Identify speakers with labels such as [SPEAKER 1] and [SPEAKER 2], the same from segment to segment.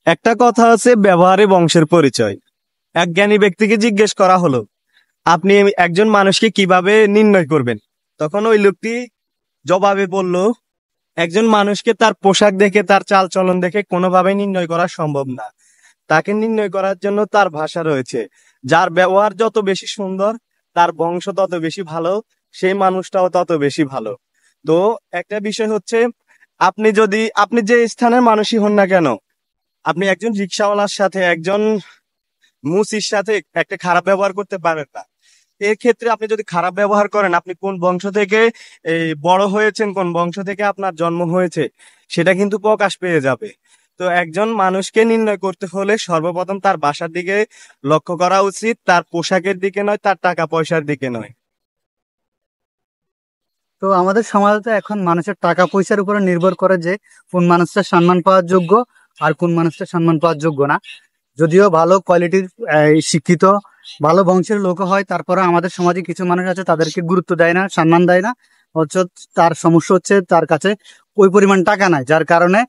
[SPEAKER 1] একটা কথা আছে, ব্যবহারে বংশের পরিচয়। এক জ্ঞানী ব্যক্তিকে জিজ্ঞেস করা হলো, আপনি একজন মানুষকে কিভাবে নির্ণয় করবেন? তখন ওই লোকটি জবাবে বলল, একজন মানুষকে তার পোশাক দেখে, তার চাল চলন দেখে কোনোভাবে নির্ণয় করা সম্ভব না। তাকে নির্ণয় করার জন্য তার ভাষা রয়েছে। যার ব্যবহার যত বেশি সুন্দর, তার বংশ তত বেশি ভালো, সেই মানুষটাও তত বেশি ভালো। তো একটা বিষয় হচ্ছে, আপনি যে স্থানের মানুষই হন না কেন, আপনি একজন রিক্সাওয়ালার সাথে, একজন মুসির সাথে একটা খারাপ ব্যবহার করতে পারেন না। এর ক্ষেত্রে আপনি যদি খারাপ ব্যবহার করেন, আপনি কোন বংশ থেকে বড় হয়েছেন, কোন বংশ থেকে আপনার জন্ম হয়েছে, সেটা কিন্তু প্রকাশ পেয়ে যাবে। তো একজন মানুষকে নির্ণয় করতে হলে সর্বপ্রথম তার ভাষার দিকে লক্ষ্য করা উচিত, তার পোশাকের দিকে নয়, তার টাকা পয়সার দিকে নয়।
[SPEAKER 2] তো আমাদের সমাজে তো এখন মানুষের টাকা পয়সার উপরে নির্ভর করে যে কোন মানুষটা সম্মান পাওয়ার যোগ্য আর কোন মানুষটা সম্মান পাওয়ার যোগ্য না। যদিও ভালো কোয়ালিটির শিক্ষিত ভালো বংশের লোক হয়, তারপরে আমাদের সমাজে কিছু মানুষ আছে তাদেরকে গুরুত্ব দেয় না, সম্মান দেয় না। হচ্ছে তার সমস্যা হচ্ছে তার কাছে ওই পরিমাণ টাকা নাই, যার কারণে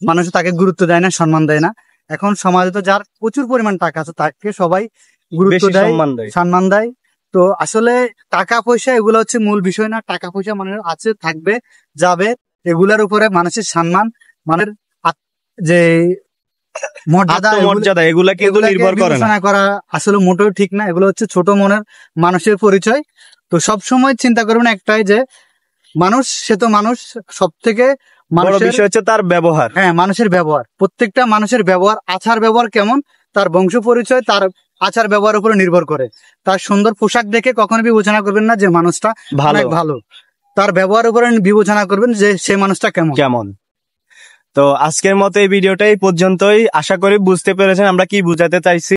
[SPEAKER 2] মানুষ তাকে গুরুত্ব দেয় না, সম্মান দেয় না। এখন সমাজে তো যার প্রচুর পরিমাণ টাকা আছে তাকে সবাই গুরুত্ব
[SPEAKER 1] বেশি
[SPEAKER 2] দেয়,
[SPEAKER 1] সম্মান দেয়।
[SPEAKER 2] সম্মান দেয়। তো আসলে টাকা পয়সা এগুলো হচ্ছে মূল বিষয় না। টাকা পয়সা মানুষের আছে, থাকবে, যাবে। এগুলার উপরে মানুষের সম্মান, মানে যে মর্যাদা,
[SPEAKER 1] আত্মমর্যাদা এগুলা কিন্তু
[SPEAKER 2] এগুলাকে
[SPEAKER 1] নির্ভর করে না।
[SPEAKER 2] বিবেচনা করা আসলে মোটেও ঠিক না। এগুলো হচ্ছে ছোট মনের মানুষের পরিচয়। তো সব সময় চিন্তা করবেন একটাই, যে মানুষ সে তো মানুষ, সব থেকে
[SPEAKER 1] বড়
[SPEAKER 2] মানুষের,
[SPEAKER 1] বিষয় হচ্ছে তার ব্যবহার।
[SPEAKER 2] হ্যাঁ, মানুষের ব্যবহার, প্রত্যেকটা মানুষের ব্যবহার, আচার ব্যবহার কেমন, তার বংশ পরিচয় তার আচার ব্যবহার উপরে নির্ভর করে। তার সুন্দর পোশাক দেখে কখনো বিবেচনা করবেন না যে মানুষটা অনেক ভালো। তার ব্যবহার উপরে বিবেচনা করবেন যে সে মানুষটা কেমন
[SPEAKER 1] কেমন। তো আজকের মতো এই ভিডিওটা এই পর্যন্তই। আশা করি বুঝতে পেরেছেন আমরা কি বুঝাতে চাইছি।